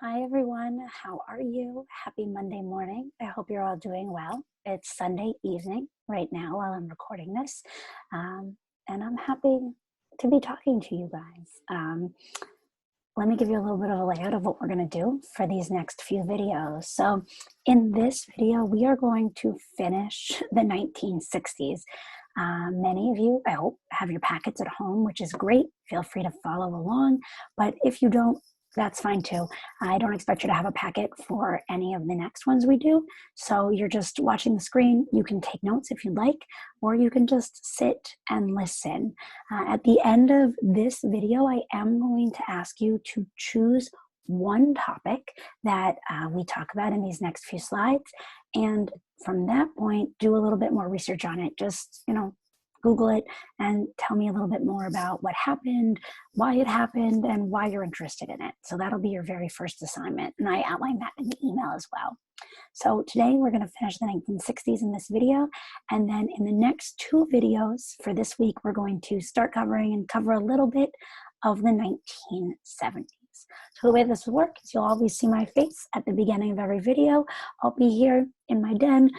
Hi everyone, how are you? Happy Monday morning. I hope you're all doing well. It's Sunday evening right now while I'm recording this, and I'm happy to be talking to you guys. Let me give you a little bit of a layout of what we're going to do for these next few videos. So in this video, we are going to finish the 1960s. Many of you, I hope, have your packets at home, which is great. Feel free to follow along, but if you don't, that's fine too. I don't expect you to have a packet for any of the next ones we do. So you're just watching the screen. You can take notes if you'd like, or you can just sit and listen. At the end of this video, I am going to ask you to choose one topic that we talk about in these next few slides. And from that point, do a little bit more research on it. Just, Google it and tell me a little bit more about what happened, why it happened, and why you're interested in it. So that'll be your very first assignment. And I outlined that in the email as well. So today we're going to finish the 1960s in this video. And then in the next two videos for this week, we're going to start covering and cover a little bit of the 1970s. So the way this will work is you'll always see my face at the beginning of every video. I'll be here in my den,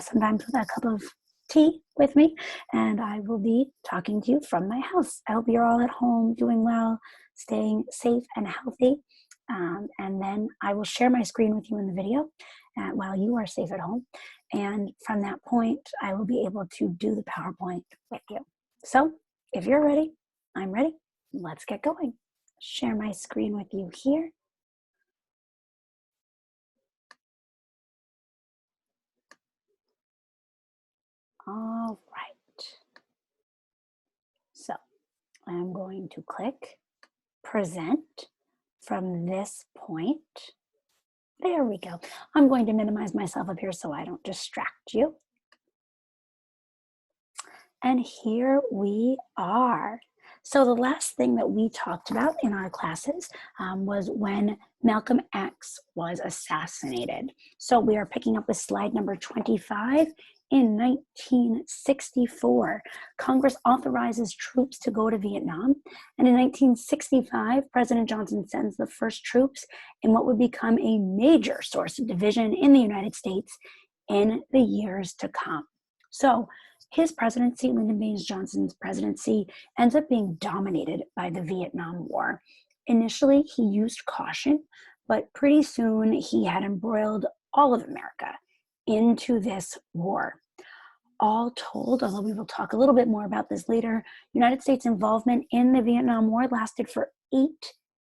sometimes with a cup of tea with me, and I will be talking to you from my house. I hope you're all at home doing well, staying safe and healthy, and then I will share my screen with you in the video while you are safe at home, and from that point I will be able to do the PowerPoint with you. So if you're ready, I'm ready. Let's get going. Share my screen with you here. All right. So I'm going to click present from this point. There we go. I'm going to minimize myself up here so I don't distract you. And here we are. So the last thing that we talked about in our classes was when Malcolm X was assassinated. So we are picking up with slide number 25. In 1964, Congress authorizes troops to go to Vietnam. And in 1965, President Johnson sends the first troops in what would become a major source of division in the United States in the years to come. So his presidency, Lyndon Baines Johnson's presidency, ends up being dominated by the Vietnam War. Initially, he used caution, but pretty soon he had embroiled all of America into this war. All told, although we will talk a little bit more about this later, United States involvement in the Vietnam War lasted for 8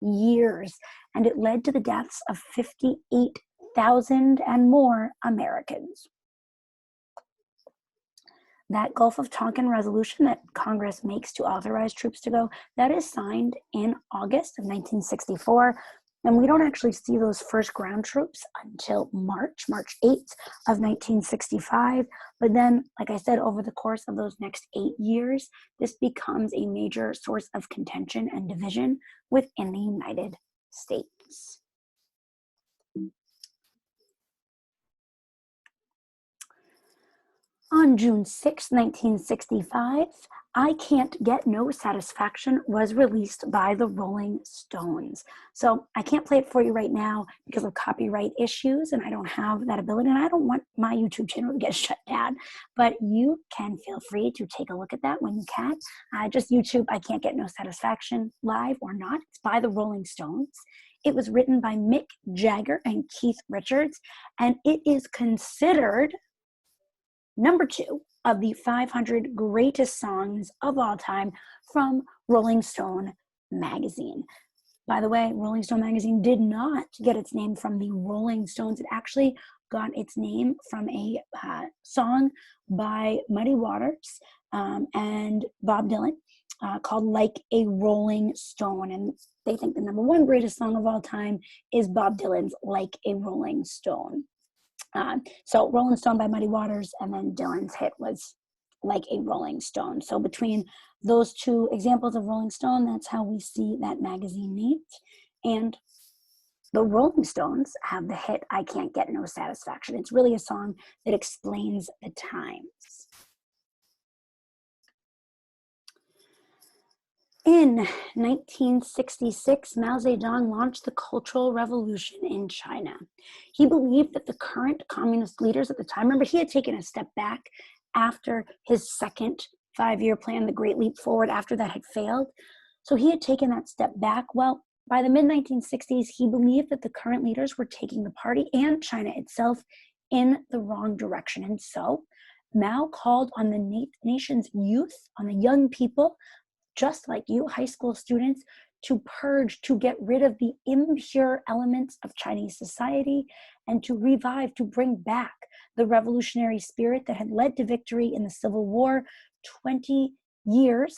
years, and it led to the deaths of 58,000 and more Americans. That Gulf of Tonkin resolution that Congress makes to authorize troops to go, that is signed in August of 1964. And we don't actually see those first ground troops until March 8th of 1965. But then, like I said, over the course of those next 8 years, this becomes a major source of contention and division within the United States. On June 6, 1965, I Can't Get No Satisfaction was released by the Rolling Stones. So I can't play it for you right now because of copyright issues, and I don't have that ability, and I don't want my YouTube channel to get shut down. But you can feel free to take a look at that when you can. Just YouTube I Can't Get No Satisfaction, live or not. It's by the Rolling Stones. It was written by Mick Jagger and Keith Richards, and it is considered number 2 of the 500 greatest songs of all time from Rolling Stone magazine. By the way, Rolling Stone magazine did not get its name from the Rolling Stones. It actually got its name from a song by Muddy Waters and Bob Dylan called Like a Rolling Stone. And they think the number 1 greatest song of all time is Bob Dylan's Like a Rolling Stone. So Rolling Stone by Muddy Waters, and then Dylan's hit was Like a Rolling Stone. So between those two examples of Rolling Stone, that's how we see that magazine named. And the Rolling Stones have the hit I Can't Get No Satisfaction. It's really a song that explains the times. In 1966, Mao Zedong launched the Cultural Revolution in China. He believed that the current communist leaders at the time, remember, he had taken a step back after his second five-year plan, the Great Leap Forward, after that had failed. So he had taken that step back. Well, by the mid-1960s, he believed that the current leaders were taking the party and China itself in the wrong direction. And so Mao called on the nation's youth, on the young people, just like you, high school students, to purge, to get rid of the impure elements of Chinese society and to revive, to bring back the revolutionary spirit that had led to victory in the Civil War 20 years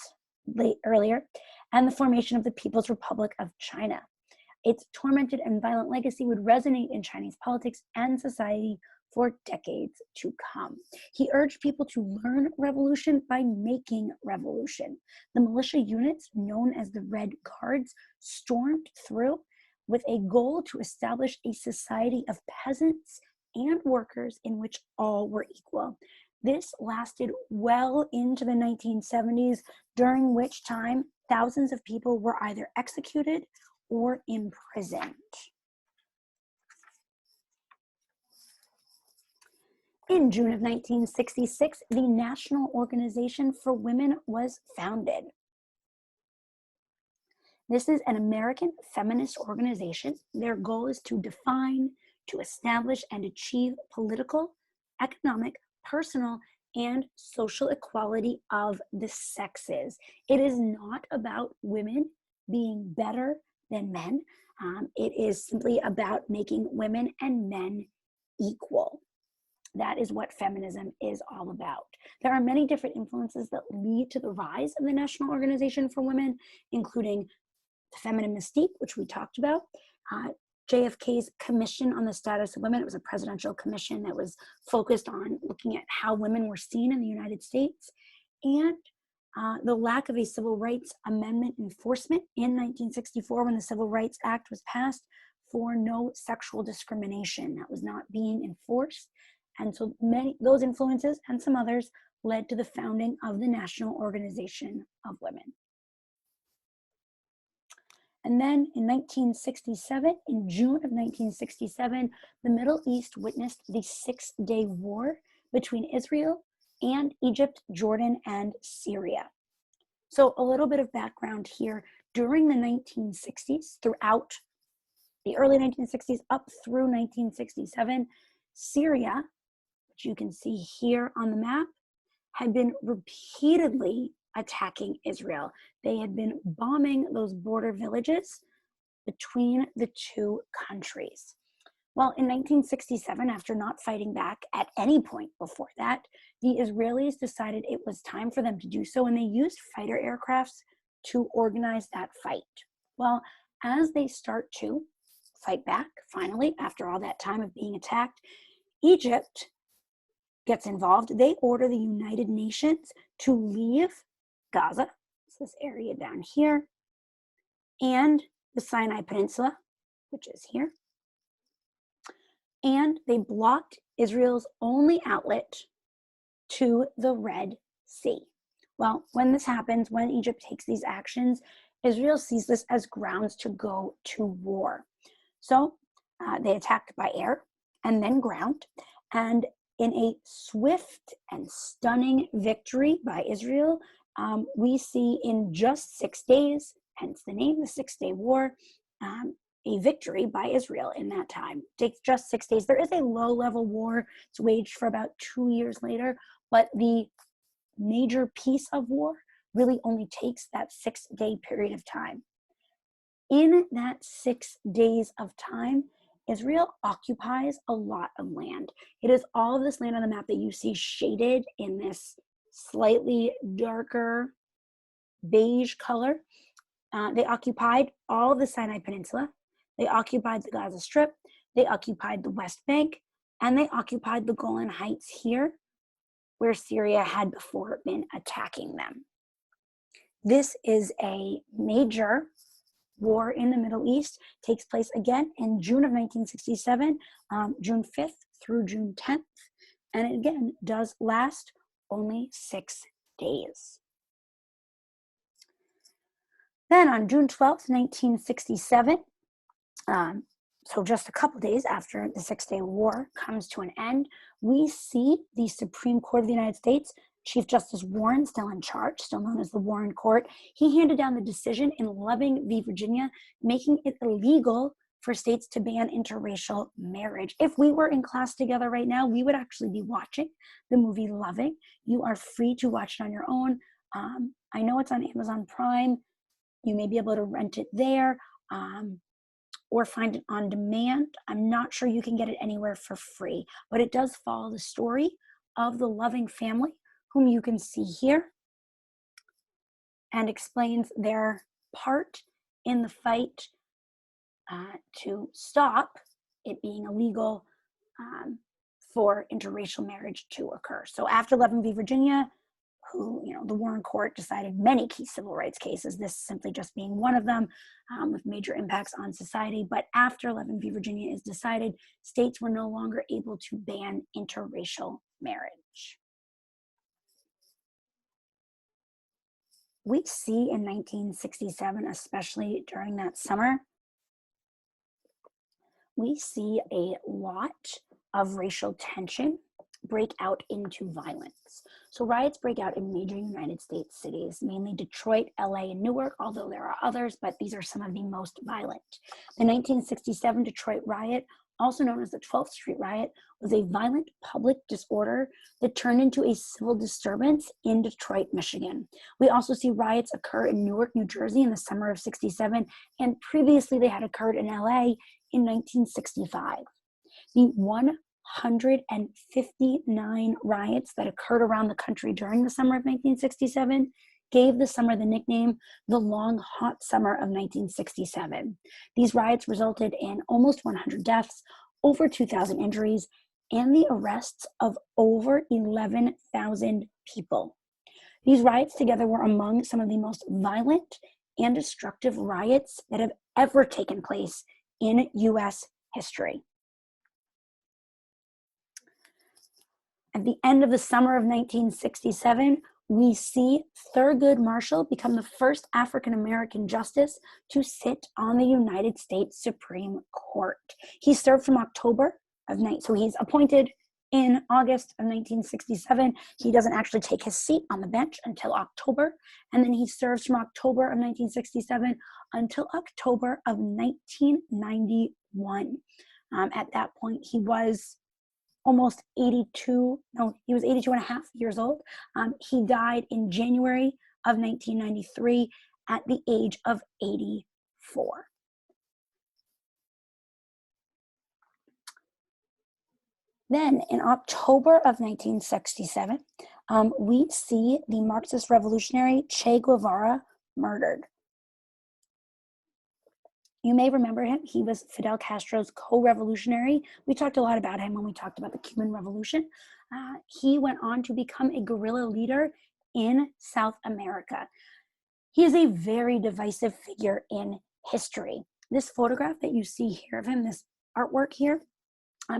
earlier and the formation of the People's Republic of China. Its tormented and violent legacy would resonate in Chinese politics and society for decades to come. He urged people to learn revolution by making revolution. The militia units, known as the Red Guards, stormed through with a goal to establish a society of peasants and workers in which all were equal. This lasted well into the 1970s, during which time thousands of people were either executed or imprisoned. In June of 1966, the National Organization for Women was founded. This is an American feminist organization. Their goal is to define, to establish, and achieve political, economic, personal, and social equality of the sexes. It is not about women being better than men. It is simply about making women and men equal. That is what feminism is all about. There are many different influences that lead to the rise of the National Organization for Women, including the feminine mystique, which we talked about, JFK's Commission on the Status of Women. It was a presidential commission that was focused on looking at how women were seen in the United States, and the lack of a civil rights amendment enforcement in 1964 when the Civil Rights Act was passed for no sexual discrimination. That was not being enforced. And so those influences and some others led to the founding of the National Organization of Women. And then in 1967, in June of 1967, the Middle East witnessed the Six-Day War between Israel and Egypt, Jordan, and Syria. So a little bit of background here. During the 1960s, throughout the early 1960s up through 1967, Syria, which you can see here on the map, had been repeatedly attacking Israel. They had been bombing those border villages between the two countries. Well, in 1967, after not fighting back at any point before that, the Israelis decided it was time for them to do so, and they used fighter aircrafts to organize that fight. Well, as they start to fight back, finally, after all that time of being attacked, Egypt gets involved. They order the United Nations to leave Gaza, this area down here, and the Sinai Peninsula, which is here. And they blocked Israel's only outlet to the Red Sea. Well, when this happens, when Egypt takes these actions, Israel sees this as grounds to go to war. So they attacked by air and then ground. And in a swift and stunning victory by Israel, we see in just 6 days, hence the name, the Six-Day War, a victory by Israel in that time. It takes just 6 days. There is a low-level war. It's waged for about 2 years later, but the major piece of war really only takes that 6-day period of time. In that 6 days of time, Israel occupies a lot of land. It is all of this land on the map that you see shaded in this slightly darker beige color. They occupied all of the Sinai Peninsula. They occupied the Gaza Strip. They occupied the West Bank. And they occupied the Golan Heights here, where Syria had before been attacking them. This is a major war in the Middle East. Takes place again in June of 1967, June 5th through June 10th. And it again does last only 6 days. Then on June 12th, 1967, so just a couple days after the Six-Day War comes to an end, we see the Supreme Court of the United States, Chief Justice Warren, still in charge, still known as the Warren Court. He handed down the decision in Loving v. Virginia, making it illegal for states to ban interracial marriage. If we were in class together right now, we would actually be watching the movie Loving. You are free to watch it on your own. I know it's on Amazon Prime. You may be able to rent it there or find it on demand. I'm not sure you can get it anywhere for free, but it does follow the story of the Loving family, whom you can see here, and explains their part in the fight to stop it being illegal for interracial marriage to occur. So after Loving v. Virginia, who, the Warren Court decided many key civil rights cases, this simply just being one of them, with major impacts on society. But after Loving v. Virginia is decided, states were no longer able to ban interracial marriage. We see in 1967, especially during that summer, we see a lot of racial tension break out into violence. So riots break out in major United States cities, mainly Detroit, LA, and Newark, although there are others, but these are some of the most violent. The 1967 Detroit riot, also known as the 12th Street riot, was a violent public disorder that turned into a civil disturbance in Detroit, Michigan. We also see riots occur in Newark, New Jersey in the summer of '67, and previously they had occurred in LA in 1965. The 159 riots that occurred around the country during the summer of 1967 gave the summer the nickname the Long Hot Summer of 1967. These riots resulted in almost 100 deaths, over 2,000 injuries, and the arrests of over 11,000 people. These riots together were among some of the most violent and destructive riots that have ever taken place in U.S. history. At the end of the summer of 1967, we see Thurgood Marshall become the first African-American justice to sit on the United States Supreme Court. He served from October of so he's appointed in August of 1967. He doesn't actually take his seat on the bench until October, and then he serves from October of 1967 until October of 1991. At that point, he was almost 82 and a half years old. He died in January of 1993 at the age of 84. Then in October of 1967, we see the Marxist Revolutionary Che Guevara murdered. You may remember him. He was Fidel Castro's co-revolutionary. We talked a lot about him when we talked about the Cuban Revolution. He went on to become a guerrilla leader in South America. He is a very divisive figure in history. This photograph that you see here of him, this artwork here,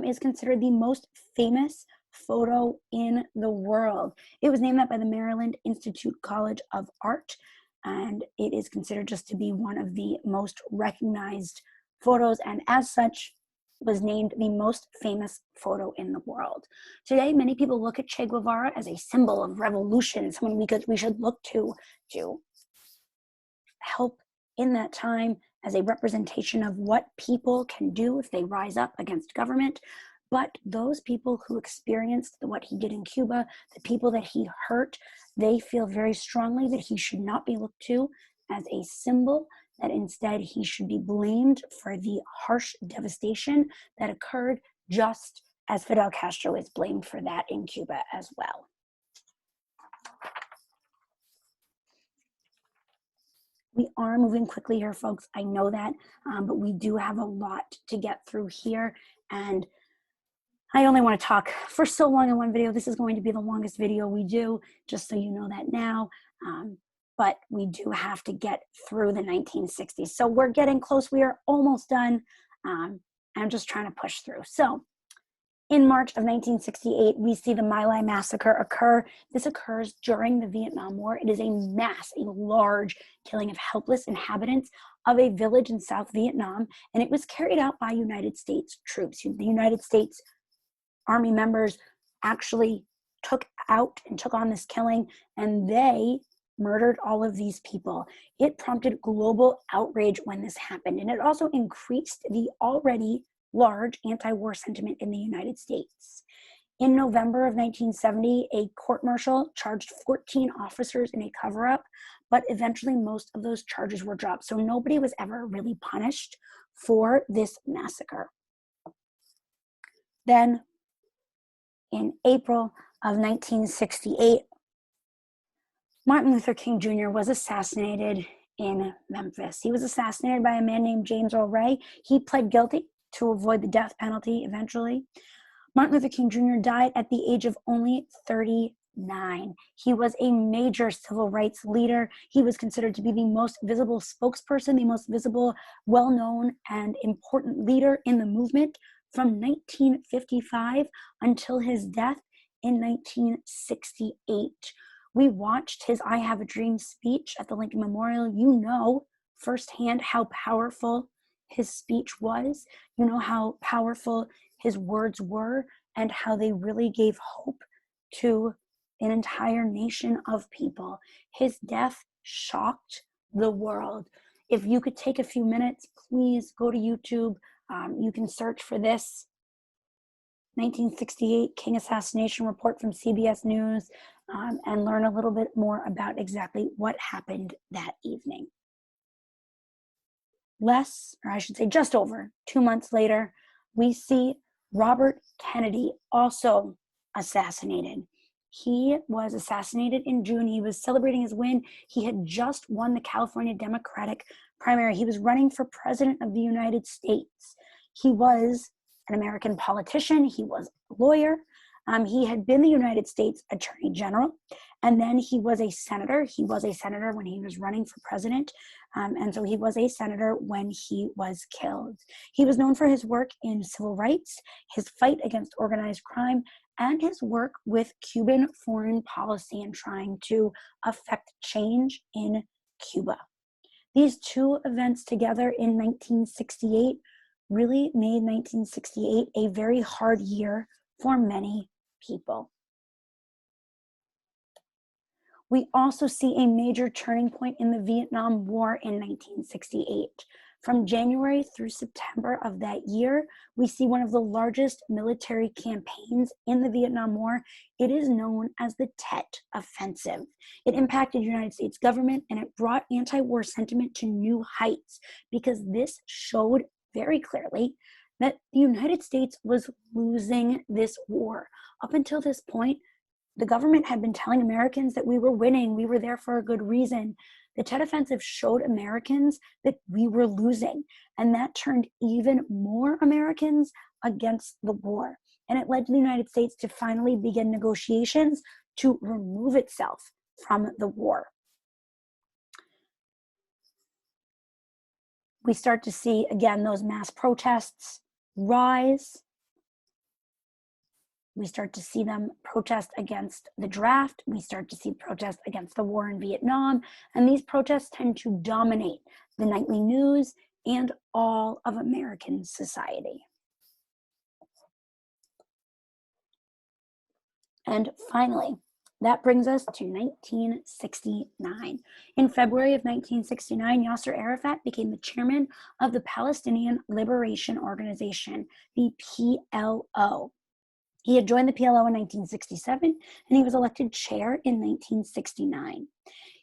is considered the most famous photo in the world. It was named that by the Maryland Institute College of Art, and it is considered just to be one of the most recognized photos, and as such was named the most famous photo in the world. Today, many people look at Che Guevara as a symbol of revolution, someone we should look to help in that time as a representation of what people can do if they rise up against government. But those people who experienced what he did in Cuba, the people that he hurt, they feel very strongly that he should not be looked to as a symbol, that instead he should be blamed for the harsh devastation that occurred, just as Fidel Castro is blamed for that in Cuba as well. We are moving quickly here, folks. I know that, but we do have a lot to get through here, and I only want to talk for so long in one video. This is going to be the longest video we do, just so you know that now. But we do have to get through the 1960s. So we're getting close. We are almost done. I'm just trying to push through. So In March of 1968, we see the My Lai Massacre occur. This occurs during the Vietnam War. It is a large killing of helpless inhabitants of a village in South Vietnam, and it was carried out by United States troops. The United States Army members actually took on this killing, and they murdered all of these people. It prompted global outrage when this happened, and it also increased the already large anti-war sentiment in the United States. In November of 1970, a court-martial charged 14 officers in a cover-up, but eventually most of those charges were dropped. So nobody was ever really punished for this massacre. Then in April of 1968, Martin Luther King Jr. was assassinated in Memphis. He was assassinated by a man named James Earl Ray. He pled guilty to avoid the death penalty eventually. Martin Luther King Jr. died at the age of only 39. He was a major civil rights leader. He was considered to be the most visible spokesperson, the most visible, well-known, and important leader in the movement from 1955 until his death in 1968. We watched his I Have a Dream speech at the Lincoln Memorial. You know firsthand how powerful his speech was. You know how powerful his words were and how they really gave hope to an entire nation of people. His death shocked the world. If you could take a few minutes, please go to YouTube. You can search for this 1968 King assassination report from CBS News and learn a little bit more about exactly what happened that evening. Just over 2 months later, we see Robert Kennedy also assassinated. He was assassinated in June. He was celebrating his win. He had just won the California Democratic primary. He was running for president of the United States. He was an American politician. He was a lawyer. He had been the United States Attorney General, and then he was a senator. He was a senator when he was running for president, and so he was a senator when he was killed. He was known for his work in civil rights, his fight against organized crime, and his work with Cuban foreign policy and trying to affect change in Cuba. These two events together in 1968 really made 1968 a very hard year for many people. We also see a major turning point in the Vietnam War in 1968. From January through September of that year, we see one of the largest military campaigns in the Vietnam War. It is known as the Tet Offensive. It impacted the United States government, and it brought anti-war sentiment to new heights because this showed very clearly that the United States was losing this war. Up until this point, the government had been telling Americans that we were winning, we were there for a good reason. The Tet Offensive showed Americans that we were losing, and that turned even more Americans against the war. And it led the United States to finally begin negotiations to remove itself from the war. We start to see, again, those mass protests rise. We start to see them protest against the draft. We start to see protests against the war in Vietnam. And these protests tend to dominate the nightly news and all of American society. And finally, that brings us to 1969. In February of 1969, Yasser Arafat became the chairman of the Palestinian Liberation Organization, the PLO. He had joined the PLO in 1967, and he was elected chair in 1969.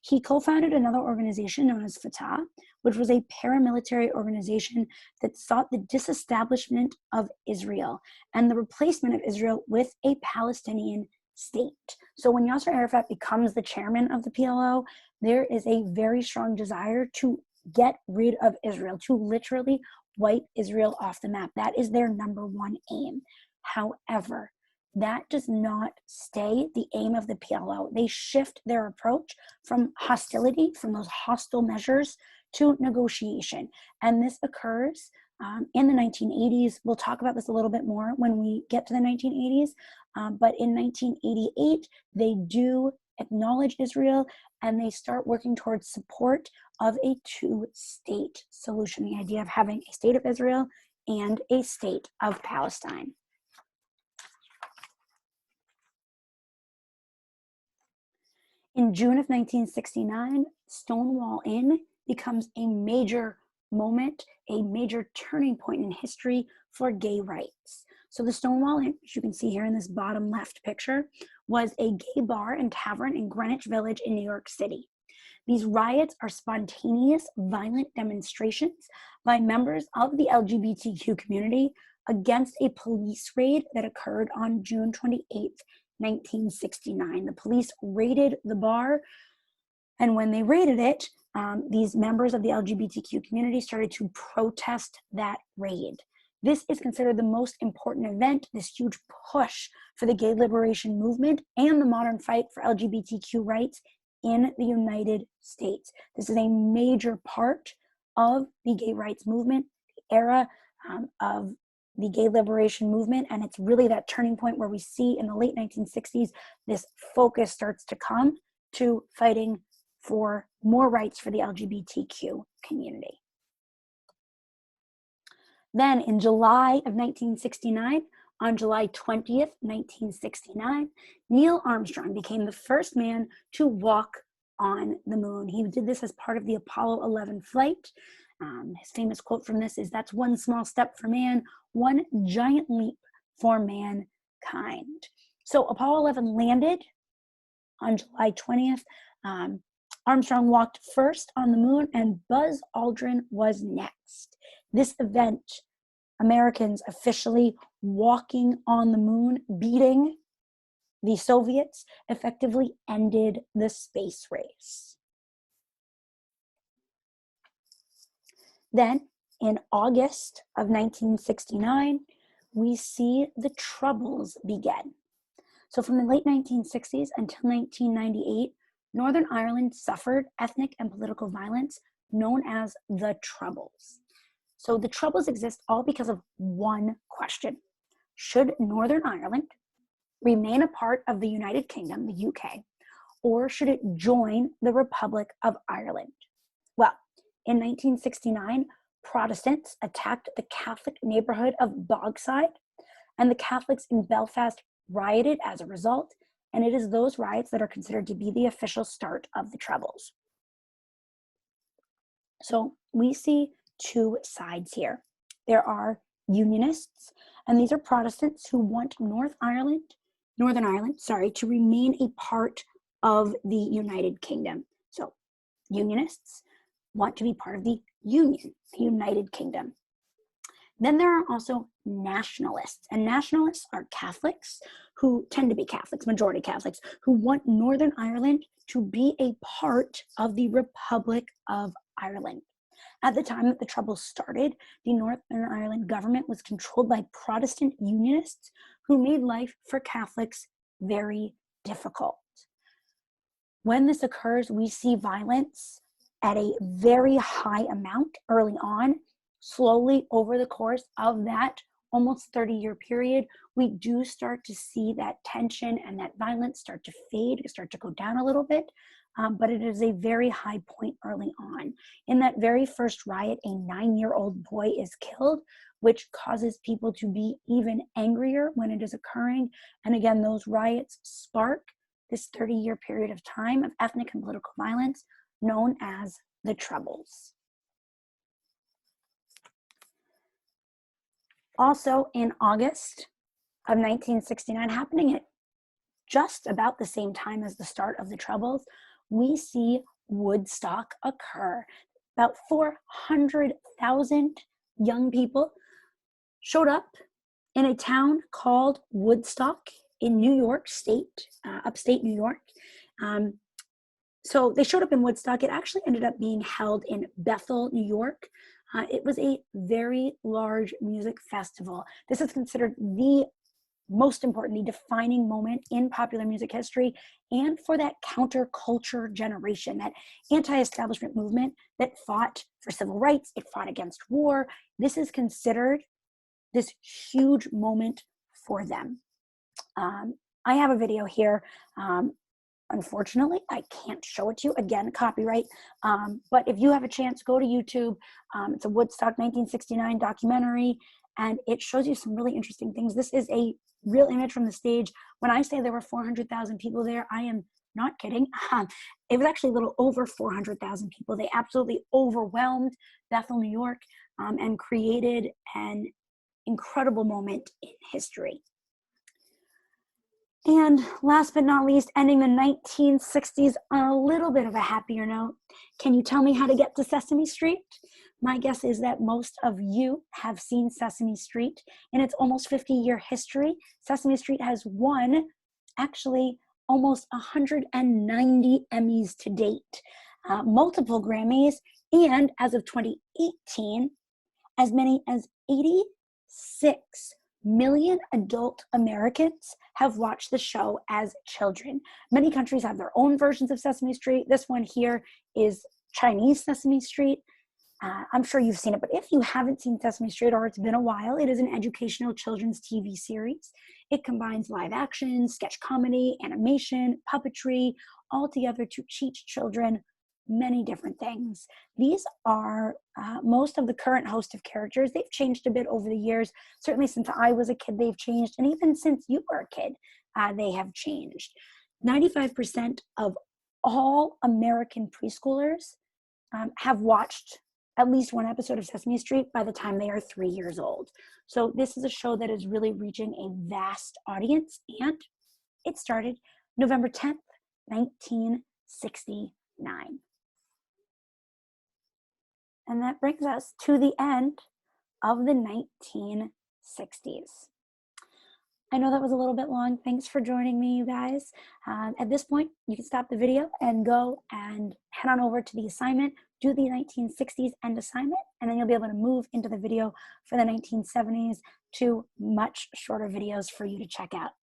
He co-founded another organization known as Fatah, which was a paramilitary organization that sought the disestablishment of Israel and the replacement of Israel with a Palestinian state. So when Yasser Arafat becomes the chairman of the PLO, there is a very strong desire to get rid of Israel, to literally wipe Israel off the map. That is their number one aim. However, that does not stay the aim of the PLO. They shift their approach from hostility, from those hostile measures, to negotiation. And this occurs in the 1980s. We'll talk about this a little bit more when we get to the 1980s. But in 1988, they do acknowledge Israel, and they start working towards support of a two-state solution, the idea of having a state of Israel and a state of Palestine. In June of 1969, Stonewall Inn becomes a major moment, a major turning point in history for gay rights. So the Stonewall Inn, which you can see here in this bottom left picture, was a gay bar and tavern in Greenwich Village in New York City. These riots are spontaneous, violent demonstrations by members of the LGBTQ community against a police raid that occurred on June 28th, 1969. The police raided the bar, and when they raided it, these members of the LGBTQ community started to protest that raid. This is considered the most important event, this huge push for the gay liberation movement and the modern fight for LGBTQ rights in the United States. This is a major part of the gay rights movement, the era of the gay liberation movement, and it's really that turning point where we see in the late 1960s, this focus starts to come to fighting for more rights for the LGBTQ community. Then in July of 1969, on July 20th, 1969, Neil Armstrong became the first man to walk on the moon. He did this as part of the Apollo 11 flight. His famous quote from this is, "That's one small step for man, one giant leap for mankind." So Apollo 11 landed on July 20th. Armstrong walked first on the moon, and Buzz Aldrin was next. This event, Americans officially walking on the moon, beating the Soviets, effectively ended the space race. Then, in August of 1969, we see the Troubles begin. So from the late 1960s until 1998, Northern Ireland suffered ethnic and political violence known as the Troubles. So the Troubles exist all because of one question. Should Northern Ireland remain a part of the United Kingdom, the UK, or should it join the Republic of Ireland? Well, in 1969, Protestants attacked the Catholic neighborhood of Bogside, and the Catholics in Belfast rioted as a result, and it is those riots that are considered to be the official start of the Troubles. So we see two sides here. There are Unionists, and these are Protestants who want Northern Ireland, to remain a part of the United Kingdom. So Unionists want to be part of the Union, the United Kingdom. Then there are also nationalists, and nationalists are Catholics who tend to be Catholics, majority Catholics, who want Northern Ireland to be a part of the Republic of Ireland. At the time that the Troubles started, the Northern Ireland government was controlled by Protestant Unionists who made life for Catholics very difficult. When this occurs, we see violence at a very high amount early on. Slowly over the course of that almost 30-year period, we do start to see that tension and that violence start to fade, start to go down a little bit, but it is a very high point early on. In that very first riot, a 9-year-old boy is killed, which causes people to be even angrier when it is occurring. And again, those riots spark this 30-year period of time of ethnic and political violence known as the Troubles. Also in August of 1969, happening at just about the same time as the start of the Troubles, we see Woodstock occur. About 400,000 young people showed up in a town called Woodstock in New York State, upstate New York. So they showed up in Woodstock. It actually ended up being held in Bethel, New York. It was a very large music festival. This is considered the most importantly, defining moment in popular music history, and for that counterculture generation, that anti-establishment movement that fought for civil rights, it fought against war. This is considered this huge moment for them. I have a video here. Unfortunately, I can't show it to you. Again, copyright. But if you have a chance, go to YouTube. It's a Woodstock 1969 documentary, and it shows you some really interesting things. This is a real image from the stage. When I say there were 400,000 people there, I am not kidding. It was actually a little over 400,000 people. They absolutely overwhelmed Bethel, New York, and created an incredible moment in history. And last but not least, ending the 1960s on a little bit of a happier note. Can you tell me how to get to Sesame Street? My guess is that most of you have seen Sesame Street. In its almost 50-year history, Sesame Street has won actually almost 190 Emmys to date, multiple Grammys, and as of 2018, as many as 86 million adult Americans have watched the show as children. Many countries have their own versions of Sesame Street. This one here is Chinese Sesame Street. I'm sure you've seen it, but if you haven't seen Sesame Street or it's been a while, it is an educational children's TV series. It combines live action, sketch comedy, animation, puppetry, all together to teach children many different things. These are most of the current host of characters. They've changed a bit over the years. Certainly since I was a kid, they've changed. And even since you were a kid, they have changed. 95% of all American preschoolers have watched at least one episode of Sesame Street by the time they are 3 years old. So this is a show that is really reaching a vast audience, and it started November 10th, 1969. And that brings us to the end of the 1960s. I know that was a little bit long. Thanks for joining me, you guys. At this point, you can stop the video and go and head on over to the assignment, do the 1960s end assignment, and then you'll be able to move into the video for the 1970s to much shorter videos for you to check out.